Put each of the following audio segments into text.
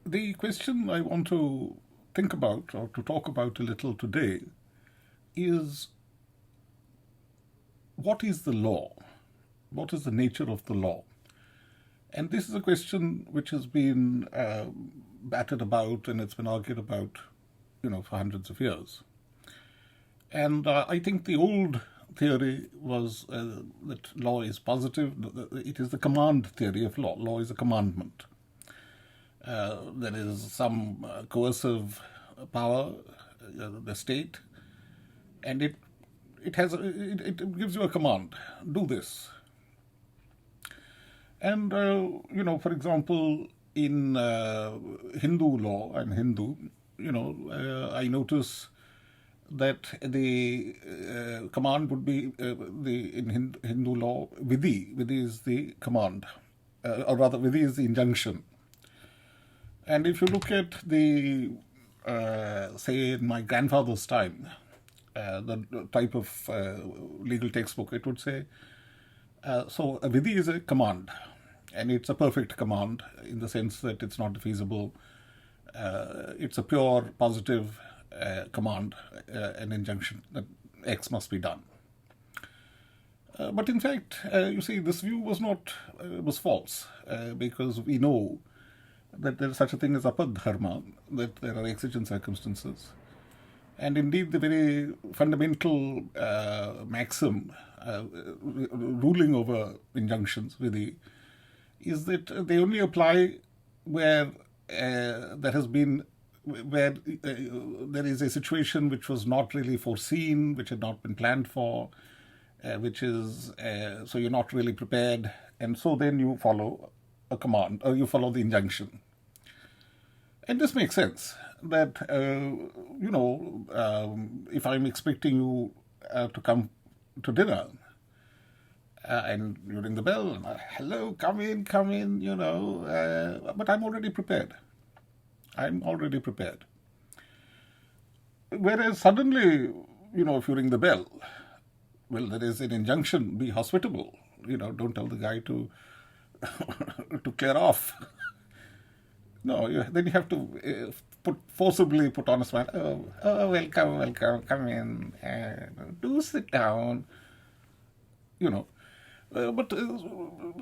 The question I want to think about or to talk about a little today is what is the law? What is the nature of the law? And this is a question which has been battered about and it's been argued about, for hundreds of years. And I think the old theory was that law is positive. It is the command theory of law. Law is a commandment. There is some coercive power, the state, and it gives you a command: do this. And for example, in Hindu law, I'm Hindu. I notice that the command would be in Hindu law, vidhi. Vidhi is the command, or rather, vidhi is the injunction. And if you look at the, say, in my grandfather's time, the type of legal textbook, it would say, so a vidhi is a command, and it's a perfect command in the sense that it's not defeasible. It's a pure positive command, an injunction that X must be done. But in fact, you see, this view was false, because we know that there is such a thing as apadharma, that there are exigent circumstances. And indeed, the very fundamental maxim ruling over injunctions, vidhi, is that they only apply where there is a situation which was not really foreseen, which had not been planned for, so you're not really prepared, and so then you follow a command, or you follow the injunction. And this makes sense, that, if I'm expecting you to come to dinner, and you ring the bell, and hello, come in, but I'm already prepared. Whereas suddenly, if you ring the bell, well, there is an injunction, be hospitable, don't tell the guy to to clear off. No, then you have to forcibly put on a smile. Oh, welcome, come in, do sit down. But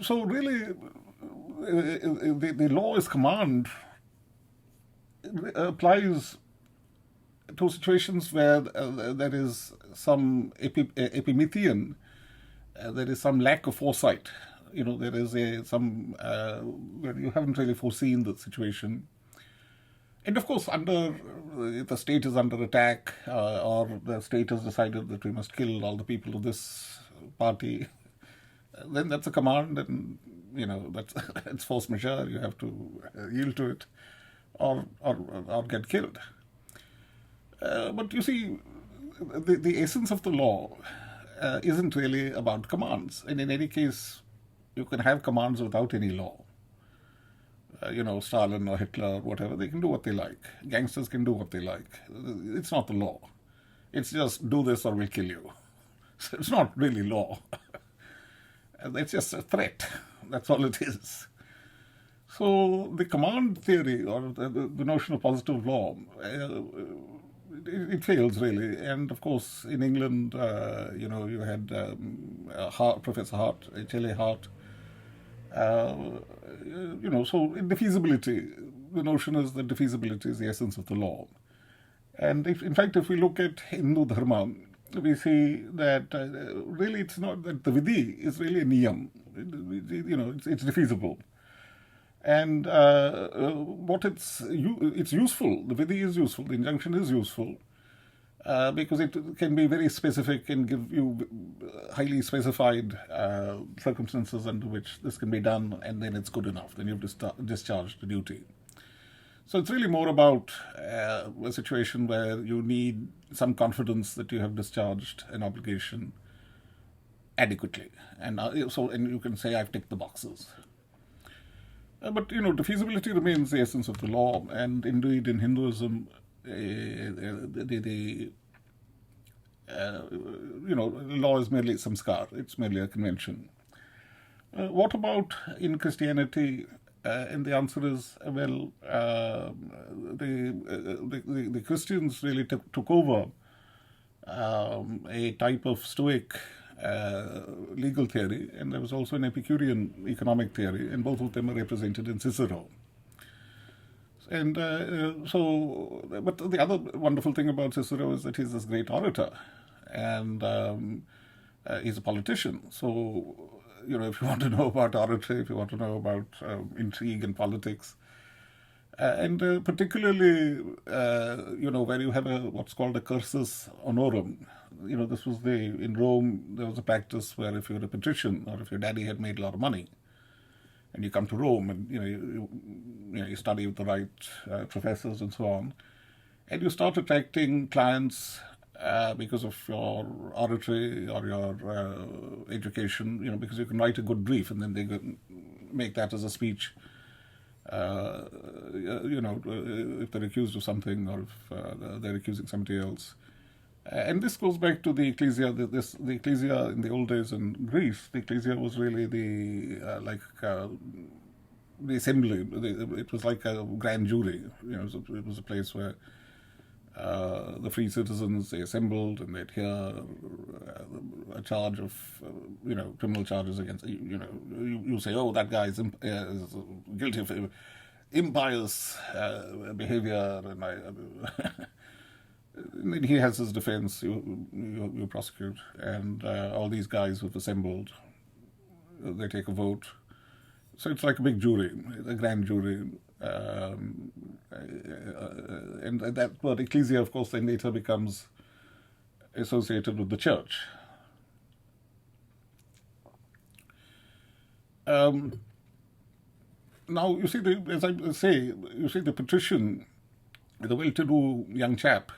so really, the law as command applies to situations where there is some epimethean, there is some lack of foresight. There is where you haven't really foreseen the situation. And of course, if the state is under attack, or the state has decided that we must kill all the people of this party, then that's a command, and that's it's force majeure. You have to yield to it, or get killed. But you see, the essence of the law isn't really about commands, and in any case, you can have commands without any law. Stalin or Hitler or whatever, they can do what they like. Gangsters can do what they like. It's not the law. It's just do this or we'll kill you. So it's not really law. It's just a threat. That's all it is. So the command theory, or the notion of positive law, it fails really. And of course, in England, you had Professor Hart, H.L.A. Hart. So defeasibility, the notion is that defeasibility is the essence of the law. And in fact, if we look at Hindu dharma, we see that really it's not that the vidhi is really a niyam. It's defeasible. And it's useful. The vidhi is useful. The injunction is useful. Because it can be very specific and give you highly specified circumstances under which this can be done, and then it's good enough. Then you've discharged the duty. So it's really more about a situation where you need some confidence that you have discharged an obligation adequately. And and you can say, I've ticked the boxes. But, defeasibility remains the essence of the law, and indeed in Hinduism, law is merely samskar, it's merely a convention. What about in Christianity? And the answer is, well, the Christians really took over a type of Stoic legal theory, and there was also an Epicurean economic theory, and both of them are represented in Cicero. And but the other wonderful thing about Cicero is that he's this great orator, and he's a politician. So, if you want to know about oratory, if you want to know about intrigue and politics, and particularly, where you have what's called a cursus honorum. This was in Rome, there was a practice where if you had a patrician, or if your daddy had made a lot of money, and you come to Rome, and you study with the right professors and so on, and you start attracting clients because of your oratory or your education, because you can write a good brief, and then they make that as a speech. If they're accused of something, or if they're accusing somebody else. And this goes back to the ecclesia. The ecclesia in the old days in Greece, the ecclesia was really the assembly. It was like a grand jury. It was a place where the free citizens, they assembled, and they'd hear a charge of criminal charges against you say, oh, that guy is guilty of impious behavior, and and then he has his defense. You prosecute, and all these guys who've assembled, they take a vote. So it's like a big jury, a grand jury. And that word ecclesia, of course, then later becomes associated with the church. Now, you see, as I say, the patrician, the well-to-do young chap,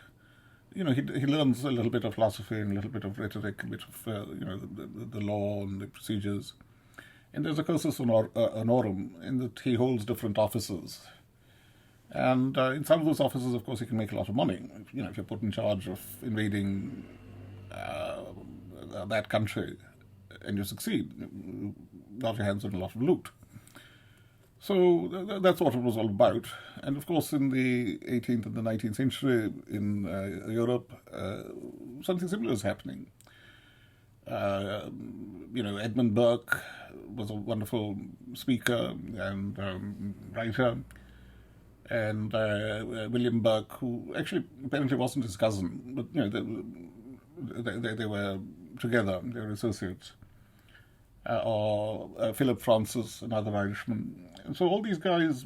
he learns a little bit of philosophy and a little bit of rhetoric, a bit of the law and the procedures. And there's a cursus honorum in that he holds different offices. And in some of those offices, of course, he can make a lot of money. If you're put in charge of invading that country and you succeed, you got your hands on a lot of loot. So that's what it was all about. And of course, in the 18th and the 19th century in Europe, something similar is happening. Edmund Burke was a wonderful speaker and writer, and William Burke, who actually apparently wasn't his cousin, but they were together, they were associates, or Philip Francis, another Irishman. And so all these guys,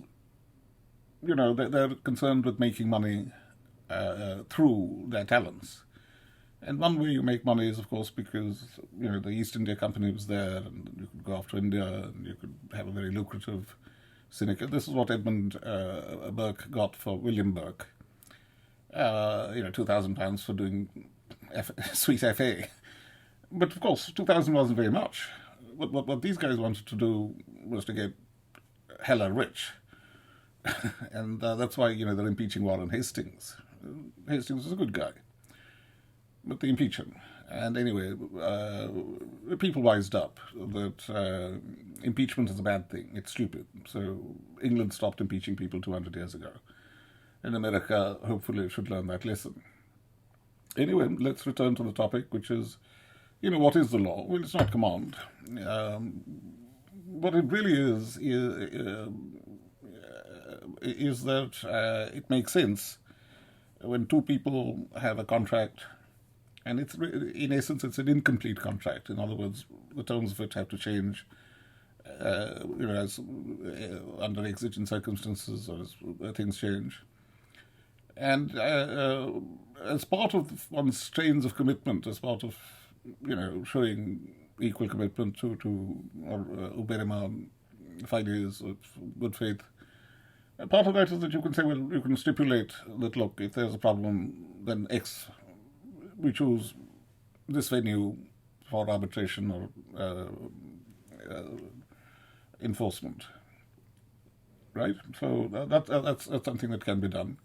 they're concerned with making money through their talents. And one way you make money is, of course, because, the East India Company was there, and you could go off to India, and you could have a very lucrative syndicate. This is what Edmund Burke got for William Burke. £2,000 for doing sweet FA. But, of course, 2,000 wasn't very much. What these guys wanted to do was to get hella rich. And that's why, they're impeaching Warren Hastings. Hastings was a good guy. But they impeach him. And anyway, people wised up that impeachment is a bad thing. It's stupid. So England stopped impeaching people 200 years ago. And America, hopefully, should learn that lesson. Anyway, let's return to the topic, which is, what is the law? Well, it's not command. What it really is that it makes sense when two people have a contract. And it's, in essence, it's an incomplete contract. In other words, the terms of it have to change, as under exigent circumstances, or as things change. And as part of one's strains of commitment, as part of, showing equal commitment to uberima fides, good faith, part of that is that you can say, well, you can stipulate that, look, if there's a problem, then X, we choose this venue for arbitration or enforcement, right? So that's something that can be done.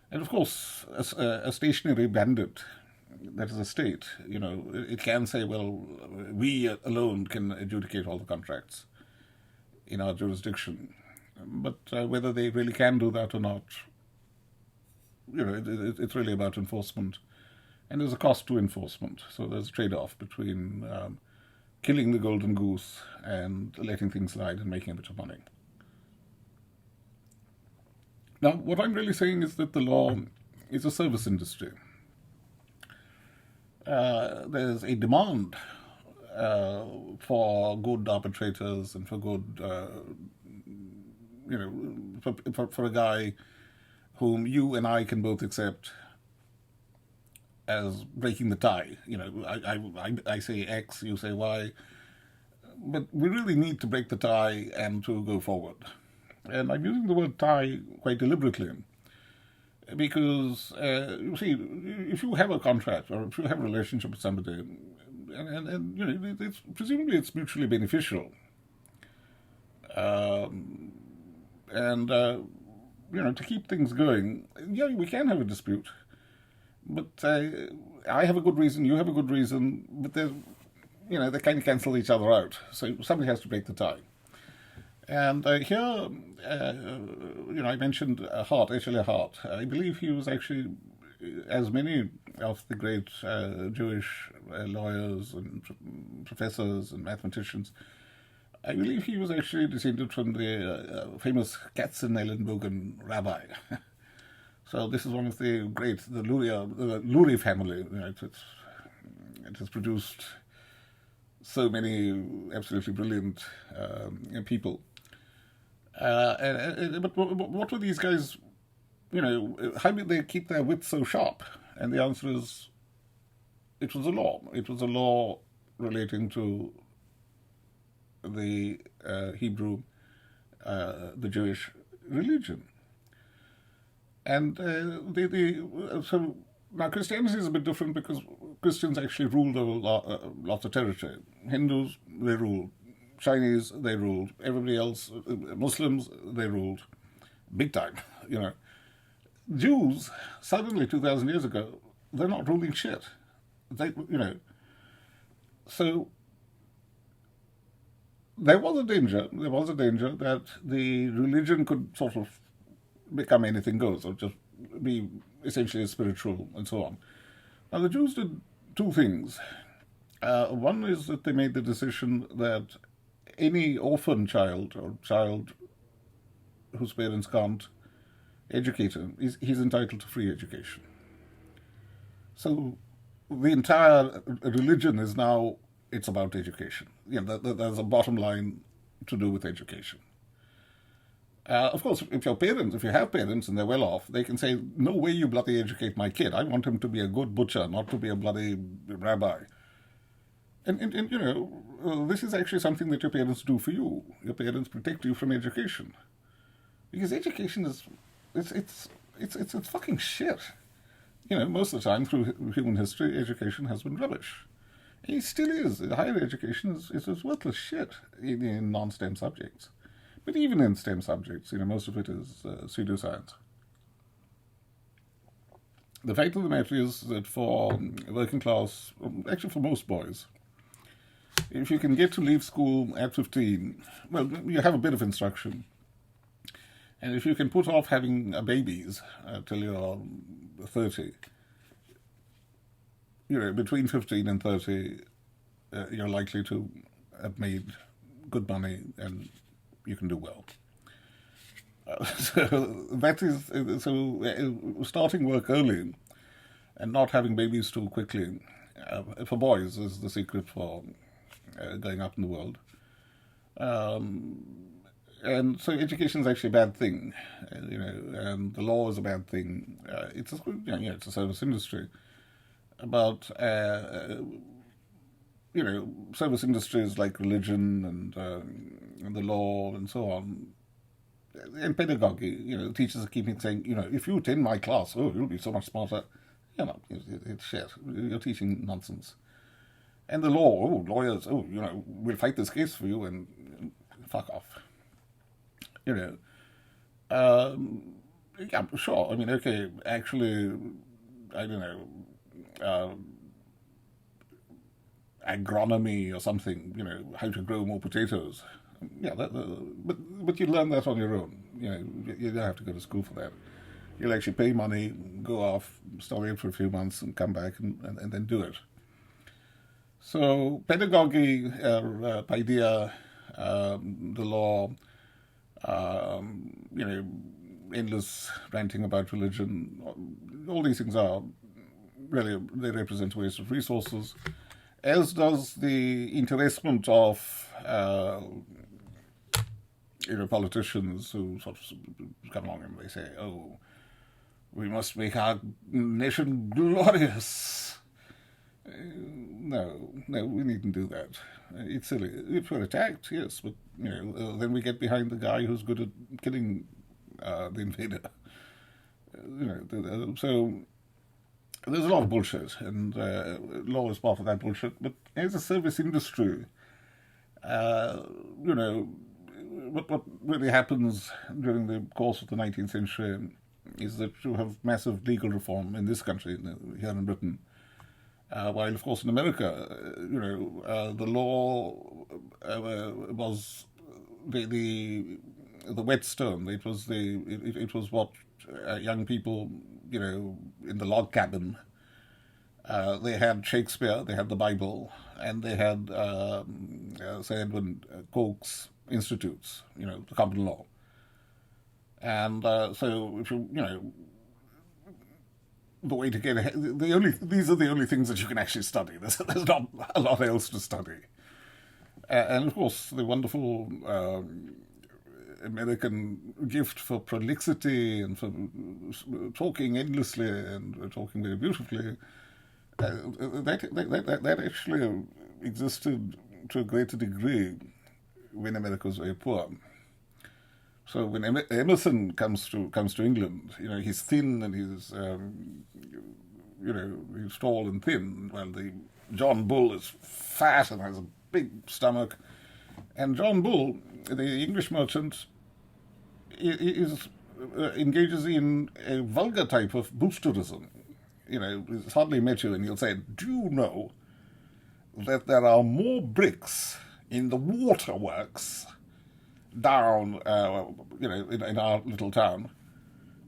And of course, a stationary bandit, that is a state, it can say, well, we alone can adjudicate all the contracts in our jurisdiction. but whether they really can do that or not, it's really about enforcement. And there's a cost to enforcement. So there's a trade-off between killing the golden goose and letting things slide and making a bit of money. Now, what I'm really saying is that the law is a service industry. There's a demand for good arbitrators and for good, for a guy whom you and I can both accept as breaking the tie. I say X, you say Y, but we really need to break the tie and to go forward. And I'm using the word tie quite deliberately because, you see, if you have a contract or if you have a relationship with somebody, and presumably it's mutually beneficial, to keep things going, we can have a dispute, but I have a good reason, you have a good reason, but they kind of cancel each other out. So somebody has to break the tie. And here, I mentioned H.L.A. Hart. I believe he was actually, as many of the great Jewish lawyers and professors and mathematicians, I believe he was actually descended from the famous Katzenellenbogen rabbi. So this is one of the great, the Lurie family. It has produced so many absolutely brilliant people. But what were these guys, how did they keep their wits so sharp? And the answer is, it was a law. It was a law relating to the Hebrew, the Jewish religion. And so now Christianity is a bit different because Christians actually ruled over lots of territory. Hindus, they ruled. Chinese, they ruled. Everybody else, Muslims, they ruled. Big time, Jews, suddenly 2,000 years ago, they're not ruling shit. So there was a danger that the religion could sort of become anything goes, or just be essentially spiritual and so on. Now the Jews did two things. One is that they made the decision that any orphan child or child whose parents can't educate him, he's entitled to free education. So the entire religion is now, it's about education. There's a bottom line to do with education. Of course, if you have parents and they're well off, they can say, no way you bloody educate my kid. I want him to be a good butcher, not to be a bloody rabbi. And this is actually something that your parents do for you. Your parents protect you from education. Because education is, it's fucking shit. Most of the time through human history, education has been rubbish. It still is. Higher education is worthless shit in non-STEM subjects. But even in STEM subjects, most of it is pseudoscience. The fact of the matter is that for working class, actually for most boys, if you can get to leave school at 15, well, you have a bit of instruction. And if you can put off having babies till you're 30, between 15 and 30, you're likely to have made good money and you can do well. So starting work early and not having babies too quickly, for boys, is the secret for going up in the world. And so education is actually a bad thing, and the law is a bad thing. It's a service industry, but service industries like religion and the law and so on, and pedagogy. Teachers are keeping saying, if you attend my class, you'll be so much smarter. It's shit. You're teaching nonsense. And the law, lawyers, we'll fight this case for you, and fuck off. Yeah, sure. Okay, actually, I don't know, agronomy or something, how to grow more potatoes. Yeah, but you learn that on your own. You don't have to go to school for that. You'll actually pay money, go off, study it for a few months, and come back and then do it. So pedagogy, idea, the law, endless ranting about religion, all these things are really, they represent a waste of resources, as does the interestment of politicians who sort of come along and they say, oh, we must make our nation glorious. No, we needn't do that. It's silly. If we're attacked, yes, but then we get behind the guy who's good at killing the invader. So there's a lot of bullshit, and law is part of that bullshit. But as a service industry, what really happens during the course of the 19th century is that you have massive legal reform in this country, here in Britain. While, of course, in America, the law was the whetstone. It was what young people, in the log cabin, they had Shakespeare, they had the Bible, and they had Sir Edwin Coke's institutes, the common law. And so, if the way to get ahead, these are the only things that you can actually study. There's not a lot else to study. And of course, the wonderful American gift for prolixity and for talking endlessly and talking very beautifully, that actually existed to a greater degree when America was very poor. So when Emerson comes to England, he's thin and he's he's tall and thin, while the John Bull is fat and has a big stomach. And John Bull, the English merchant, engages in a vulgar type of boosterism. He's hardly met you, and he'll say, "Do you know that there are more bricks in the waterworks down, in our little town,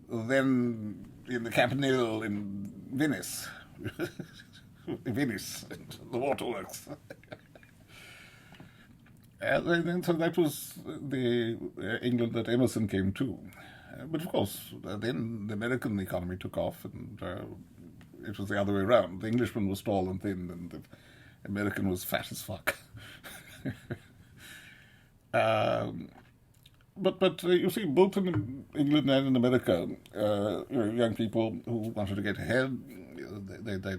than in the Campanile in Venice?" Venice, the waterworks. And so that was the England that Emerson came to. But of course, then the American economy took off, and it was the other way around. The Englishman was tall and thin, and the American was fat as fuck. But you see, both in England and in America, young people who wanted to get ahead, they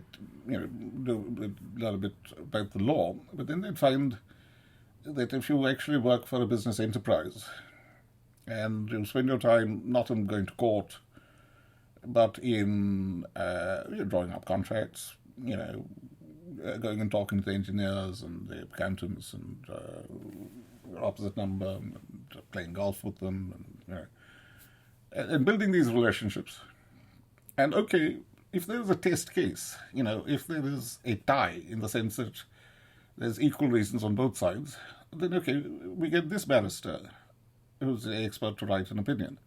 learn a bit about the law, but then they'd find that if you actually work for a business enterprise and you spend your time not in going to court, but in drawing up contracts, going and talking to the engineers and the accountants and opposite number, and playing golf with them, and building these relationships. And okay, if there's a test case, if there is a tie in the sense that there's equal reasons on both sides, then okay, we get this barrister who's the expert to write an opinion.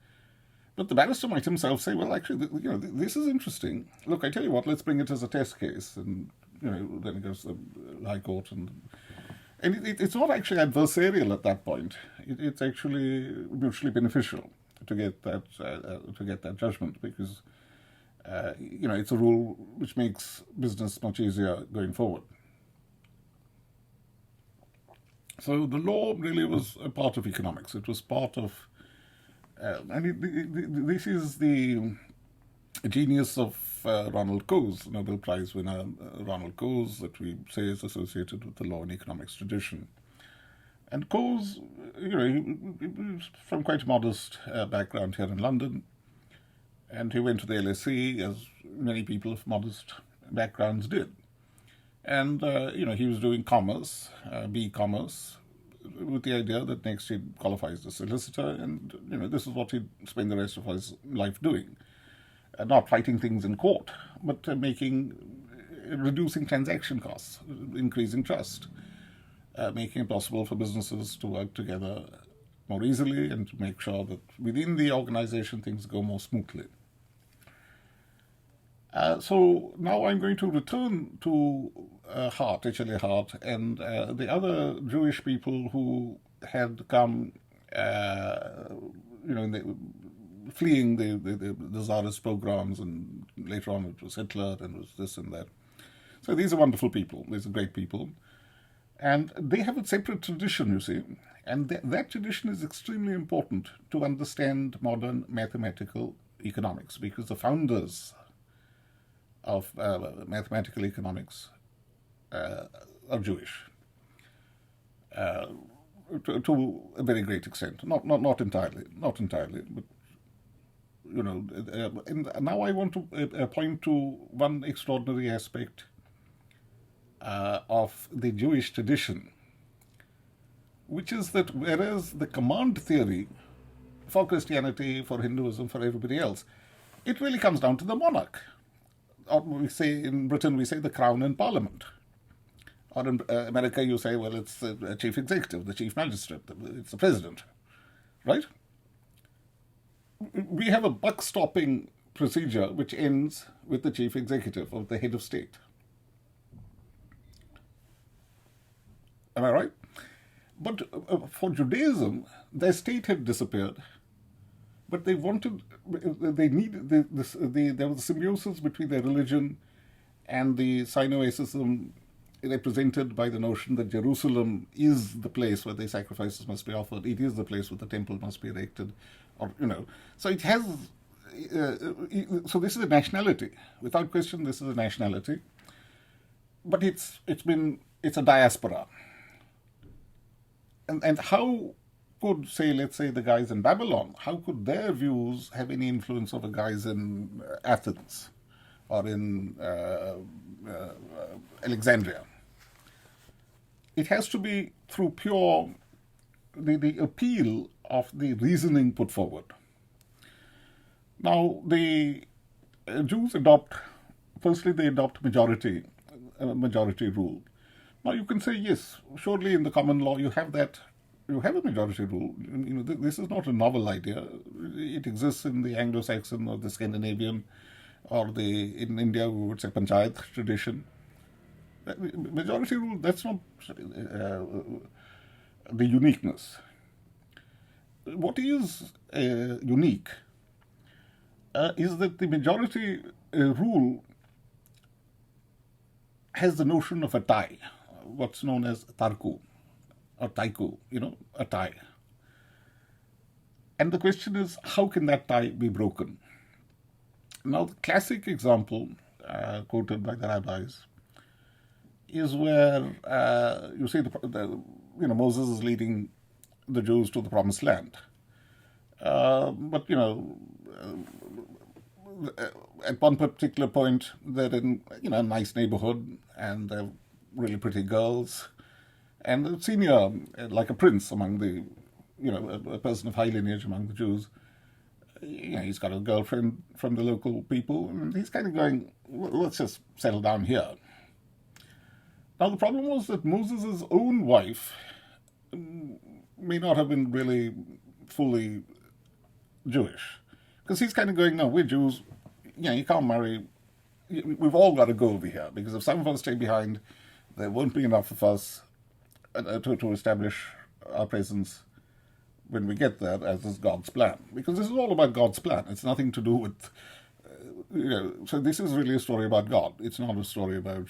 But the barrister might himself say, well, actually, this is interesting. Look, I tell you what, let's bring it as a test case. And, then it goes to the High Court. And it's not actually adversarial at that point. It's actually mutually beneficial to get that judgment, because, it's a rule which makes business much easier going forward. So the law really was a part of economics. It was part of... this is the genius of Ronald Coase, Nobel Prize winner Ronald Coase, that we say is associated with the law and economics tradition. And Coase, he was from quite a modest background here in London, and he went to the LSE, as many people of modest backgrounds did. And, he was doing commerce, B-commerce, with the idea that next he'd qualify as a solicitor, and, this is what he'd spend the rest of his life doing. Not fighting things in court, but reducing transaction costs, increasing trust. making it possible for businesses to work together more easily and to make sure that within the organization things go more smoothly. So now I'm going to return to Hart, H.L.A. Hart, and the other Jewish people who had come, fleeing the Tsarist pogroms, and later on it was Hitler and it was this and that. So these are wonderful people. These are great people. And they have a separate tradition, you see. And that tradition is extremely important to understand modern mathematical economics, because the founders of mathematical economics are Jewish to a very great extent. Not entirely, but and now I want to point to one extraordinary aspect of the Jewish tradition, which is that whereas the command theory for Christianity, for Hinduism, for everybody else, it really comes down to the monarch. Or we say in Britain, we say the crown and parliament. Or in America, you say, well, it's the chief executive, the chief magistrate, it's the president, right? We have a buck-stopping procedure which ends with the chief executive or the head of state. Am I right? But for Judaism, their state had disappeared, but there was a symbiosis between their religion and the Sino-Aisism represented by the notion that Jerusalem is the place where the sacrifices must be offered. It is the place where the temple must be erected, So it has. So this is a nationality, without question. This is a nationality, but it's a diaspora. And how could, let's say, the guys in Babylon, how could their views have any influence over guys in Athens or in Alexandria? It has to be through pure, the appeal of the reasoning put forward. Now, the Jews adopt majority rule. Now, you can say, yes, surely in the common law you have a majority rule. This is not a novel idea. It exists in the Anglo-Saxon or the Scandinavian, or in India we would say Panchayat tradition. Majority rule, that's not the uniqueness. What is unique is that the majority rule has the notion of a tie, what's known as tarku or taiku, a tie. And the question is, how can that tie be broken? Now, the classic example quoted by the rabbis is where you see Moses is leading the Jews to the promised land. But at one particular point, they're in a nice neighborhood, and they're really pretty girls, and the senior, like a prince among the, a person of high lineage among the Jews, he's got a girlfriend from the local people, and he's kind of going, let's just settle down here. Now, the problem was that Moses' own wife may not have been really fully Jewish, because he's kind of going, no, we're Jews, you can't marry, we've all got to go over here, because if some of us stay behind, there won't be enough of us to establish our presence when we get there, as is God's plan. Because this is all about God's plan. It's nothing to do with, so this is really a story about God. It's not a story about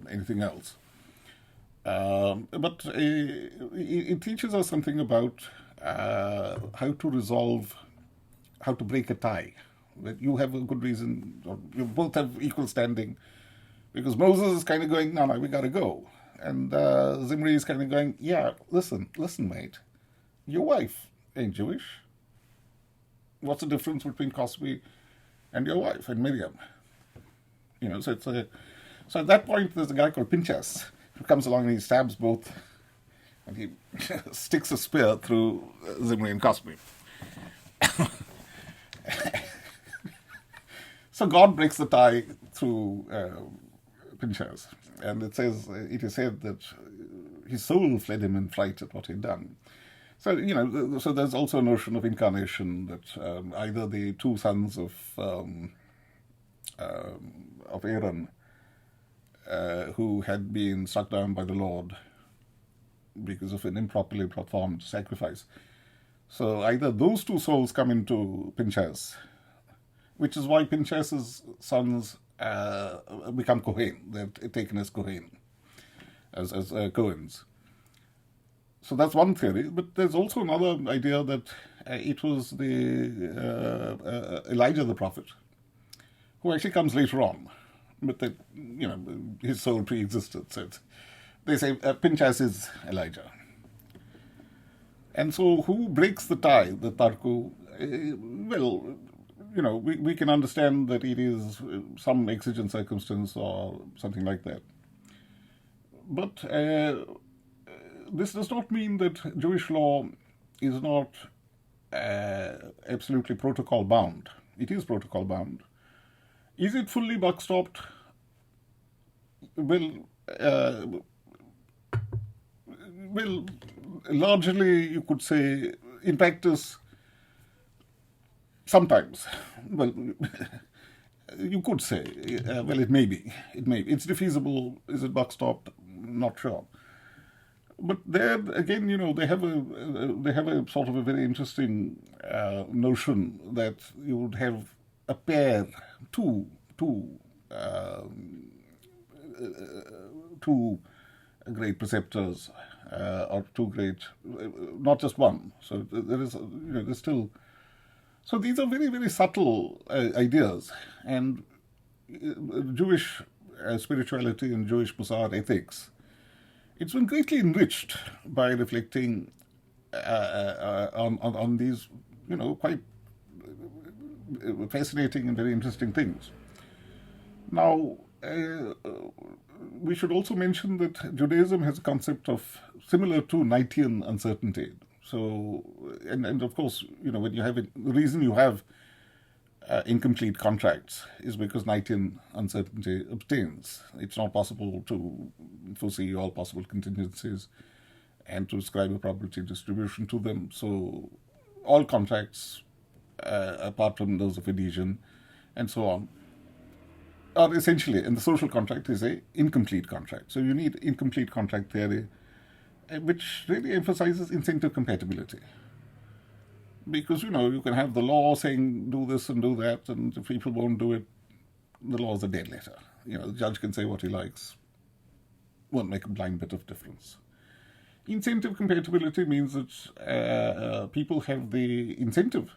anything else. But it teaches us something about how to break a tie. That you have a good reason, or you both have equal standing, because Moses is kind of going, no, we got to go. And Zimri is kind of going, yeah, listen, mate, your wife ain't Jewish. What's the difference between Cosby and your wife and Miriam? So so at that point, there's a guy called Pinchas who comes along and he stabs both, and he sticks a spear through Zimri and Cosby. So God breaks the tie through Pinchas, and it is said that his soul fled him in fright at what he'd done. So, so there's also a notion of incarnation, that either the two sons of Aaron, who had been struck down by the Lord because of an improperly performed sacrifice. So either those two souls come into Pinchas, which is why Pinchas's sons become Kohen. They're taken as Kohen, as Cohens. So that's one theory, but there's also another idea that it was the Elijah the prophet, who actually comes later on, but that his soul pre-existed. So they say Pinchas is Elijah, and so who breaks the tie, the Tarku? Well, we can understand that it is some exigent circumstance or something like that, but. This does not mean that Jewish law is not absolutely protocol bound. It is protocol bound. Is it fully buck-stopped? Well, largely you could say, in practice, sometimes. Well, you could say, it may be. It's defeasible. Is it buck-stopped? Not sure. But there again, they have a sort of a very interesting notion that you would have a pair, two great preceptors, or two great, not just one. So there is, there's still. So these are very, very subtle ideas, and Jewish spirituality and Jewish Musar ethics. It's been greatly enriched by reflecting on these, quite fascinating and very interesting things. Now, we should also mention that Judaism has a concept of similar to Knightian uncertainty. So, and of course, when you have it, the reason you have incomplete contracts is because Knightian uncertainty obtains. It's not possible to foresee all possible contingencies and to ascribe a probability distribution to them. So all contracts, apart from those of adhesion and so on, are essentially, and the social contract is a incomplete contract. So you need incomplete contract theory, which really emphasizes incentive compatibility. Because, you can have the law saying do this and do that, and if people won't do it, the law is a dead letter. The judge can say what he likes. Won't make a blind bit of difference. Incentive compatibility means that people have the incentive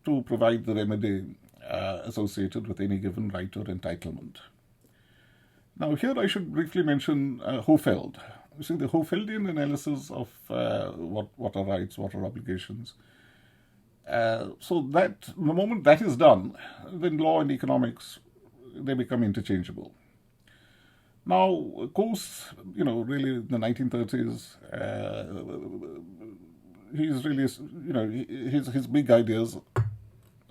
to provide the remedy associated with any given right or entitlement. Now, here I should briefly mention Hofeld. You see, the Hofeldian analysis of what are rights, what are obligations. So that the moment that is done, then law and economics, they become interchangeable. Now, of course, really in the 1930s, he's really, his big ideas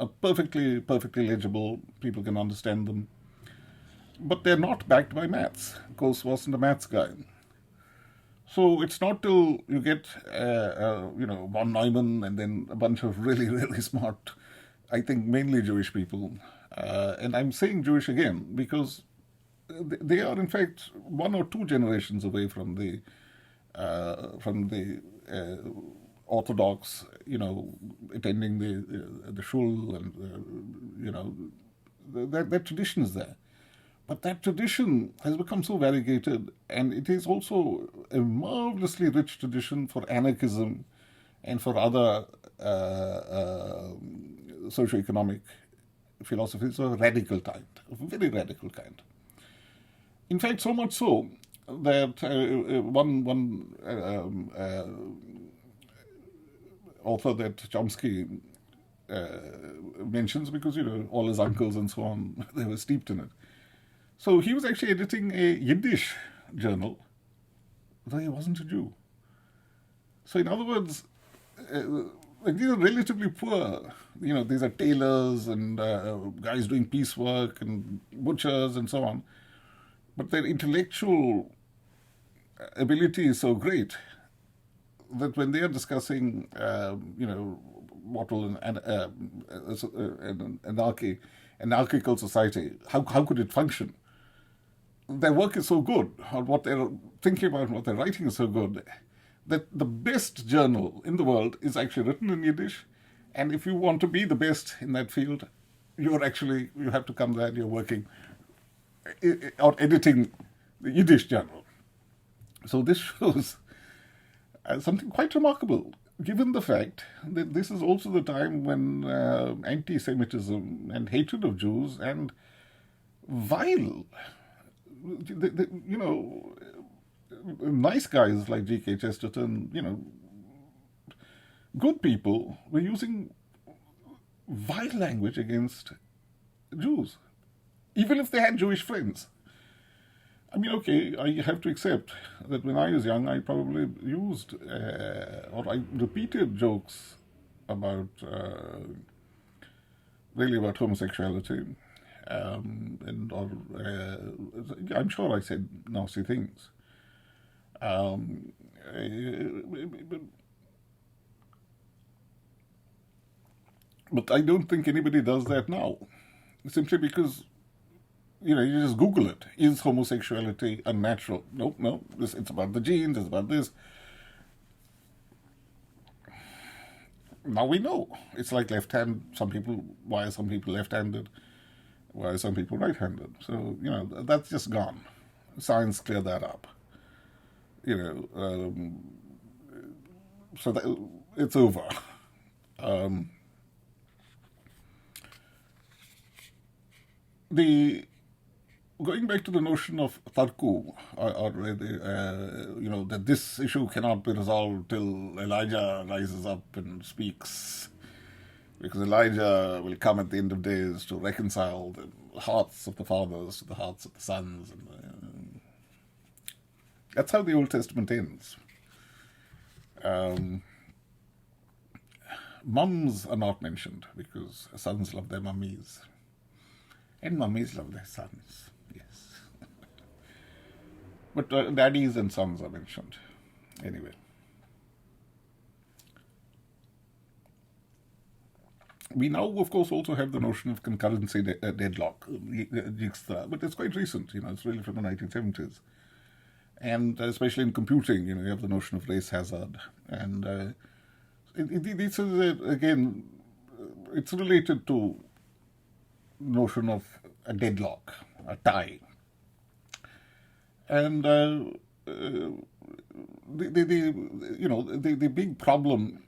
are perfectly legible. People can understand them, but they're not backed by maths. Coase wasn't a maths guy. So it's not till you get, von Neumann and then a bunch of really, really smart, I think mainly Jewish people. And I'm saying Jewish again because they are in fact one or two generations away from the Orthodox, attending the shul and, that tradition is there. But that tradition has become so variegated, and it is also a marvelously rich tradition for anarchism and for other socioeconomic philosophies of a radical kind, a very radical kind. In fact, so much so that one author that Chomsky mentions, because, all his uncles and so on, they were steeped in it. So he was actually editing a Yiddish journal, though he wasn't a Jew. So in other words, these are relatively poor. These are tailors and guys doing piecework and butchers and so on. But their intellectual ability is so great that when they are discussing, what will an anarchical society, how could it function? Their work is so good, or what they're thinking about, what they're writing is so good, that the best journal in the world is actually written in Yiddish. And if you want to be the best in that field, you have to come there and you're working or editing the Yiddish journal. So this shows something quite remarkable, given the fact that this is also the time when anti-Semitism and hatred of Jews and vile, nice guys like G.K. Chesterton, good people were using vile language against Jews, even if they had Jewish friends. I mean, okay, I have to accept that when I was young, I probably used or I repeated jokes about homosexuality, I'm sure I said nasty things. But I don't think anybody does that now, simply because you just Google it. Is homosexuality unnatural? No. It's about the genes. It's about this. Now we know. It's like left hand. Why are some people left-handed? Why are some people right-handed? So, that's just gone. Science cleared that up. So that, it's over. Going back to the notion of tarku, that this issue cannot be resolved till Elijah rises up and speaks, because Elijah will come at the end of days to reconcile the hearts of the fathers to the hearts of the sons. And that's how the Old Testament ends. Mums are not mentioned because sons love their mummies, and mummies love their sons. Yes. But daddies and sons are mentioned. Anyway. We now, of course, also have the notion of concurrency deadlock, but it's quite recent, it's really from the 1970s. And especially in computing, you have the notion of race hazard. And this is, again, it's related to the notion of a deadlock, a tie. And the big problem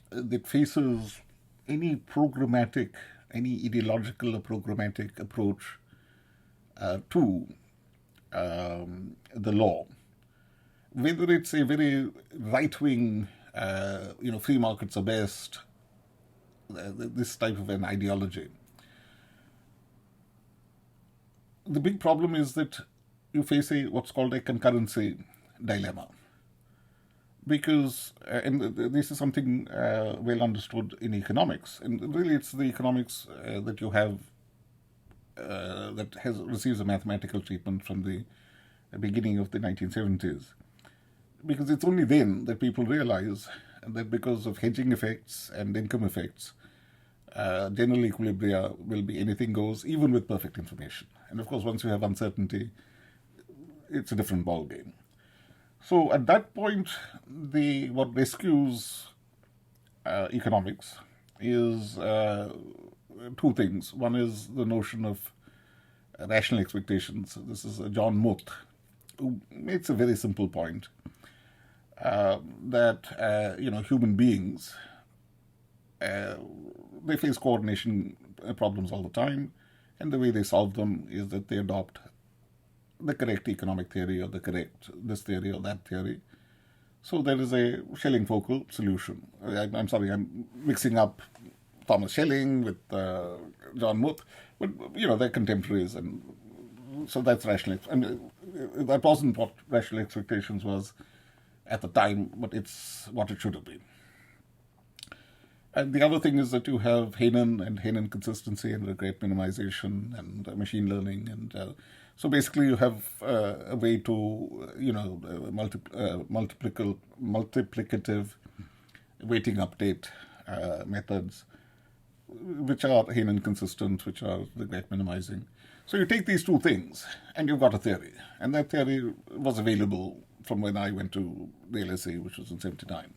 that faces any ideological or programmatic approach to the law, whether it's a very right-wing, free markets are best, this type of an ideology. The big problem is that you face what's called a concurrency dilemma. Because, and this is something well understood in economics, and really it's the economics that you have that receives a mathematical treatment from the beginning of the 1970s. Because it's only then that people realize that because of hedging effects and income effects, general equilibria will be anything goes, even with perfect information. And of course, once you have uncertainty, it's a different ballgame. So at that point, what rescues economics is two things. One is the notion of rational expectations. This is John Muth, who makes a very simple point that human beings they face coordination problems all the time, and the way they solve them is that they adopt the correct economic theory or the correct this theory or that theory. So there is a Schelling-Focal solution. I'm sorry, I'm mixing up Thomas Schelling with John Muth, but they're contemporaries, and so that's rational. I mean, that wasn't what rational expectations was at the time, but it's what it should have been. And the other thing is that you have Hainan and Hainan consistency and regret minimization and machine learning. And so basically you have a way to, multiplicative weighting update methods, which are Hainan consistent, which are regret minimizing. So you take these two things and you've got a theory. And that theory was available from when I went to the LSE, which was in 79.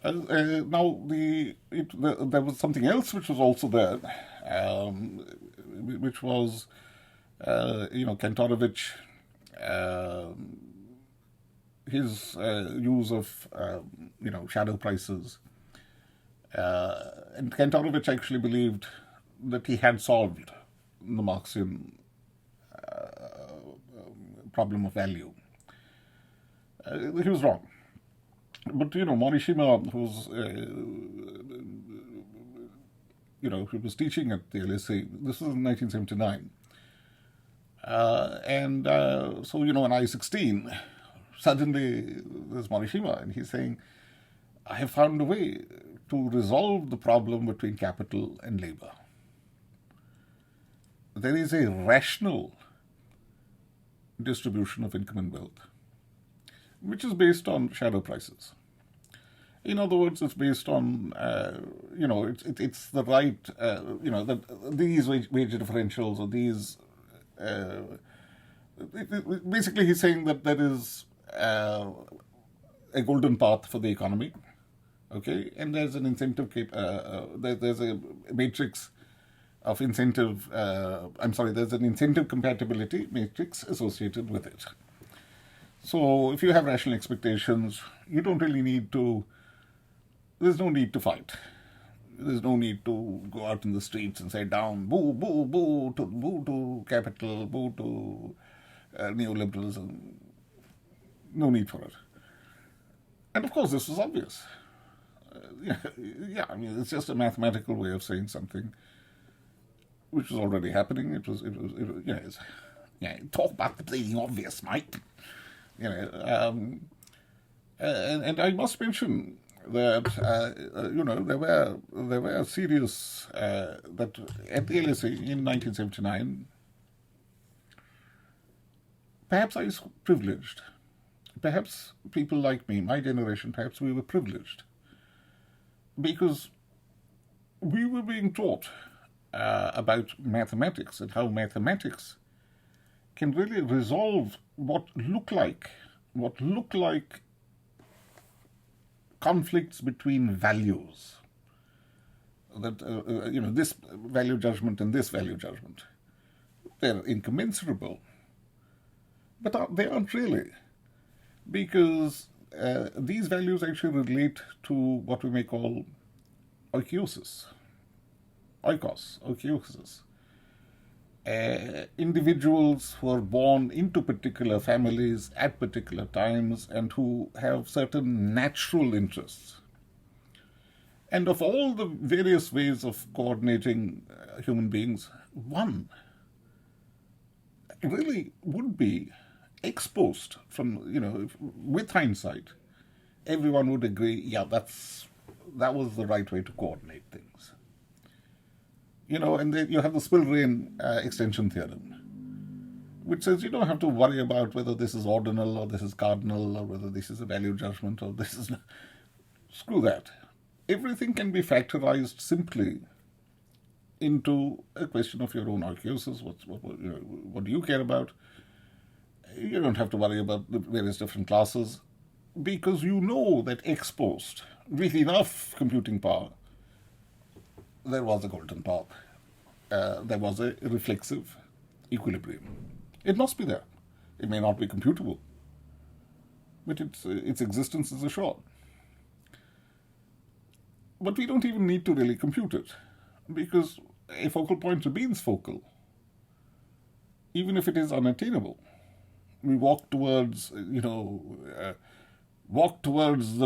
Now, there was something else which was also there, which was, Kantorovich, his use of, shadow prices. And Kantorovich actually believed that he had solved the Marxian problem of value. He was wrong. But, Morishima, who was teaching at the LSE, this was in 1979. So, when I was 16, suddenly there's Morishima, and he's saying, I have found a way to resolve the problem between capital and labor. There is a rational distribution of income and wealth, which is based on shadow prices. In other words, it's based on, it's the right, these wage differentials or these, basically he's saying that there is a golden path for the economy, okay, and there's an incentive, there's a matrix of incentive, there's an incentive compatibility matrix associated with it. So if you have rational expectations, you don't really need to, there's no need to fight. There's no need to go out in the streets and say down, boo, boo, boo to capital, boo to neoliberalism. No need for it. And of course, this was obvious. It's just a mathematical way of saying something which was already happening. Talk about the bleeding obvious, mate. And I must mention that there were serious that at the LSE in 1979. Perhaps I was privileged. Perhaps people like me, my generation, perhaps we were privileged because we were being taught about mathematics and how mathematics can really resolve what look like conflicts between values. That this value judgment and this value judgment, they're incommensurable, but they aren't really, because these values actually relate to what we may call oikos. Individuals who are born into particular families at particular times and who have certain natural interests. And of all the various ways of coordinating human beings, one really would be ex post, from, with hindsight, everyone would agree, that was the right way to coordinate things. And then you have the Spillrain extension theorem, which says you don't have to worry about whether this is ordinal or this is cardinal or whether this is a value judgment or this is... Screw that. Everything can be factorized simply into a question of your own oikoses. What do you care about? You don't have to worry about the various different classes because you know that ex post, with enough computing power, there was a golden path. There was a reflexive equilibrium. It must be there. It may not be computable, but its existence is assured. But we don't even need to really compute it, because a focal point remains focal, even if it is unattainable. We walk towards, the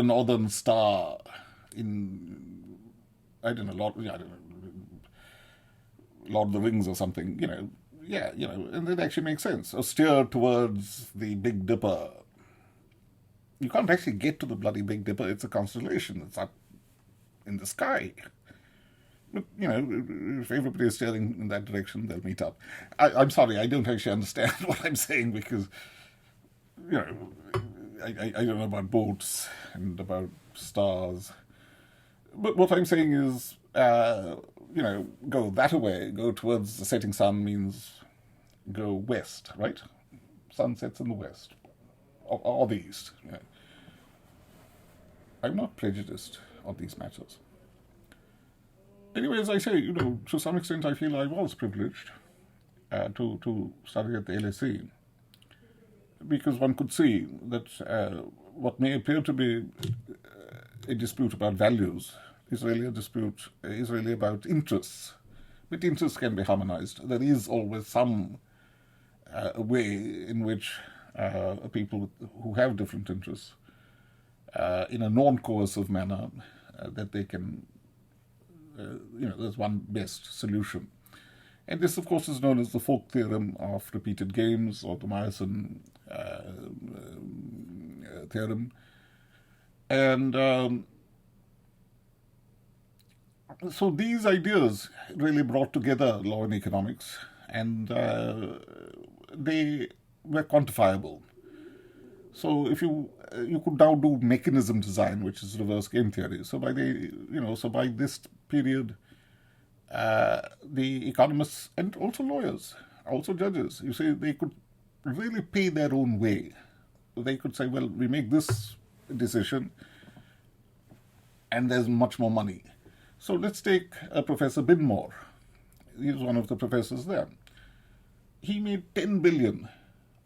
northern star in, Lord of the Rings or something, and it actually makes sense. Or steer towards the Big Dipper. You can't actually get to the bloody Big Dipper. It's a constellation. It's up in the sky. But, if everybody is staring in that direction, they'll meet up. I'm sorry, I don't actually understand what I'm saying because, I don't know about boats and about stars. But what I'm saying is, go that way, go towards the setting sun means go west, right? Sun sets in the west, or the east. I'm not prejudiced on these matters. Anyway, as I say, to some extent I feel I was privileged to study at the LSE, because one could see that what may appear to be a dispute about values is really about interests. But interests can be harmonized. There is always some way in which people who have different interests, in a non-coercive manner, that they can, there's one best solution. And this, of course, is known as the Folk theorem of repeated games, or the Meyerson theorem. And so these ideas really brought together law and economics, and they were quantifiable. So if you could now do mechanism design, which is reverse game theory. So by this period, the economists and also lawyers, also judges, they could really pay their own way. They could say, well, we make this decision, and there's much more money. So let's take Professor Binmore. He's one of the professors there. He made £10 billion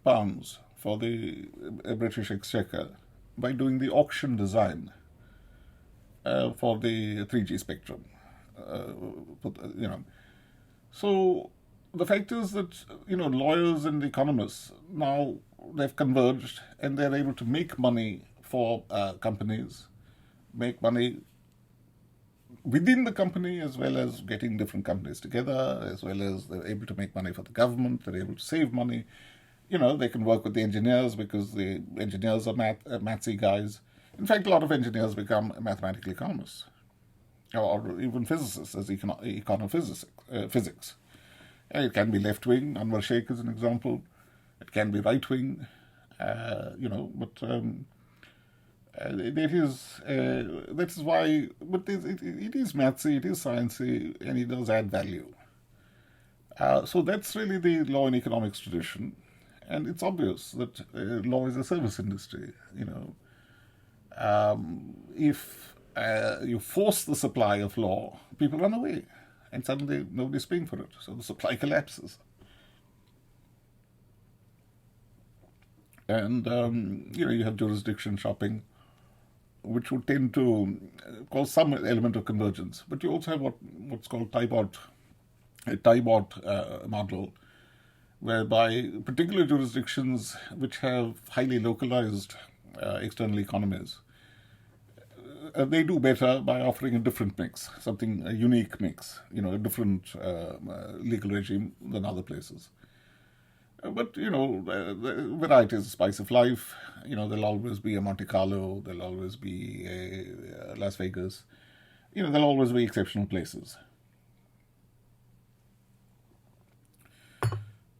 for the British Exchequer by doing the auction design for the 3G spectrum. So the fact is that lawyers and economists now, they've converged and they're able to make money for companies, make money within the company, as well as getting different companies together, as well as they're able to make money for the government, they're able to save money. They can work with the engineers because the engineers are mathsy guys. In fact, a lot of engineers become mathematical economists, or even physicists, as physics. And it can be left-wing, Anwar Sheikh is an example. It can be right-wing, but that is why, but it is mathsy, it is sciencey, and it does add value. So that's really the law and economics tradition. And it's obvious that law is a service industry. If you force the supply of law, people run away, and suddenly nobody's paying for it, so the supply collapses. And you have jurisdiction shopping, which would tend to cause some element of convergence. But you also have what's called a tie-bot model, whereby particular jurisdictions which have highly localized external economies, they do better by offering a different mix, a unique mix, a different legal regime than other places. But, the variety is the spice of life. There'll always be a Monte Carlo, there'll always be a Las Vegas. There'll always be exceptional places.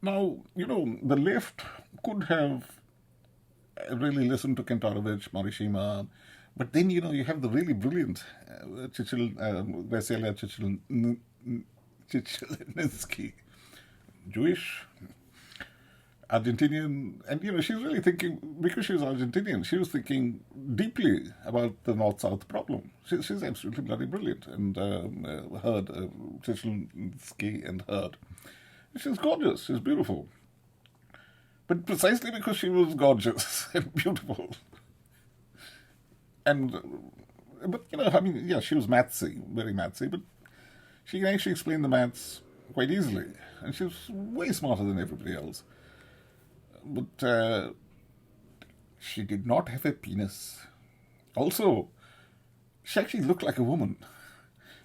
Now, the left could have really listened to Kantorowicz, Morishima, but then, you have the really brilliant Vesela Chichilinsky, Jewish, Argentinian, and, she's really thinking, because she's Argentinian, she was thinking deeply about the North-South problem. She's absolutely bloody brilliant, and Heard, Chichilinsky and Heard. She's gorgeous, she's beautiful. But precisely because she was gorgeous and beautiful. But she was mathsy, very mathsy, but she can actually explain the maths quite easily. And she was way smarter than everybody else. But she did not have a penis. Also, she actually looked like a woman.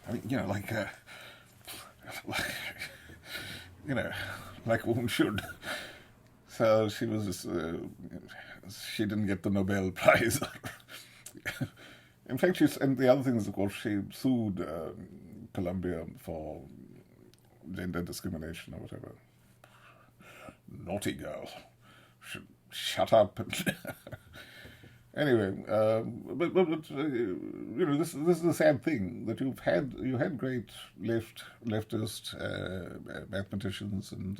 Like a woman should. So she was just, she didn't get the Nobel Prize. In fact, and the other thing is, of course, she sued Colombia for gender discrimination or whatever. Naughty girl. Shut up. Anyway, this is the sad thing, that you had great leftist mathematicians and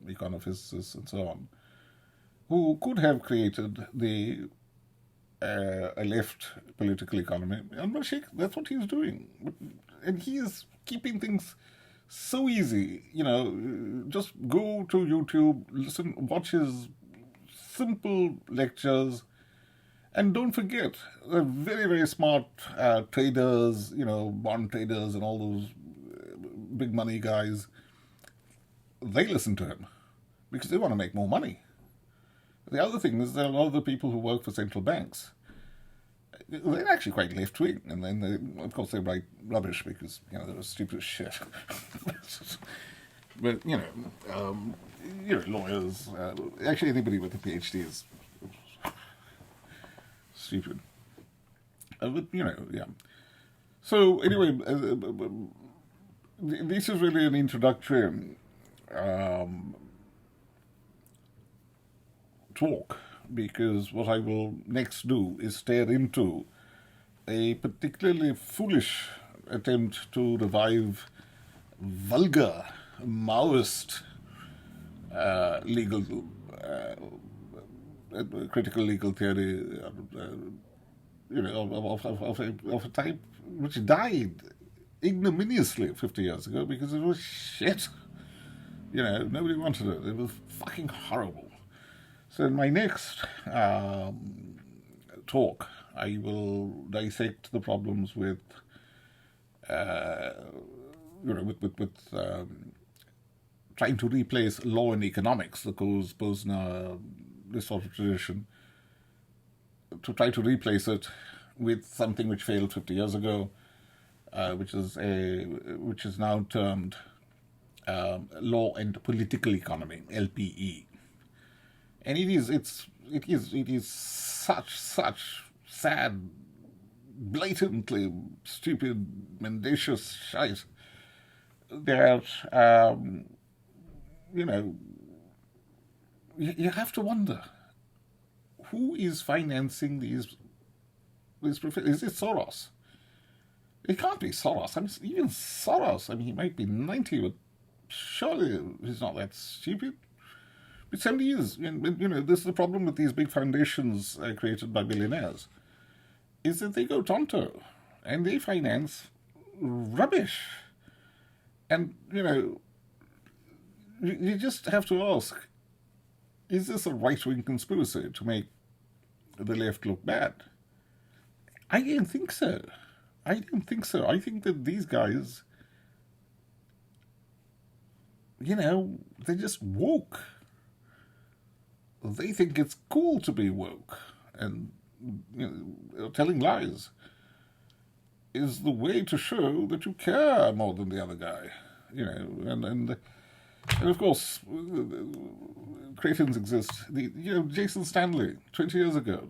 econophysicists and so on, who could have created a left political economy, and that's what he's doing, and he is keeping things so easy. Just go to YouTube, listen, watch his simple lectures. And don't forget, the very, very smart traders, bond traders and all those big money guys, they listen to him because they want to make more money. The other thing is, there are a lot of the people who work for central banks. They're actually quite left-wing, and then, of course, they write rubbish because, they're stupid as shit. But, lawyers, actually anybody with a PhD is stupid. But, yeah. So, anyway, this is really an introductory talk, because what I will next do is stare into a particularly foolish attempt to revive vulgar Maoist critical legal theory, of a type which died ignominiously 50 years ago because it was shit. Nobody wanted it. It was fucking horrible. So in my next talk, I will dissect the problems with trying to replace law and economics, the Posner, this sort of tradition, to try to replace it with something which failed 50 years ago, which is now termed law and political economy, LPE. And it is such sad, blatantly stupid, mendacious shite that you have to wonder, who is financing these profits? Is it Soros? It can't be Soros. Even Soros, he might be 90, but surely he's not that stupid. But somebody is. This is the problem with these big foundations created by billionaires, is that they go tonto, and they finance rubbish. And, you just have to ask, is this a right-wing conspiracy to make the left look bad? I don't think so. I think that these guys, they're just woke. They think it's cool to be woke, and telling lies is the way to show that you care more than the other guy. And of course, cretins exist. Jason Stanley, 20 years ago,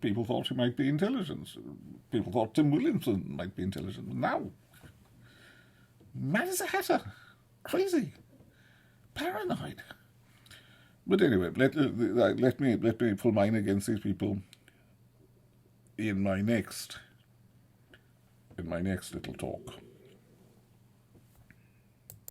people thought he might be intelligent. People thought Tim Williamson might be intelligent. Now, mad as a hatter, crazy, paranoid. But anyway, let me pull mine against these people in my next little talk.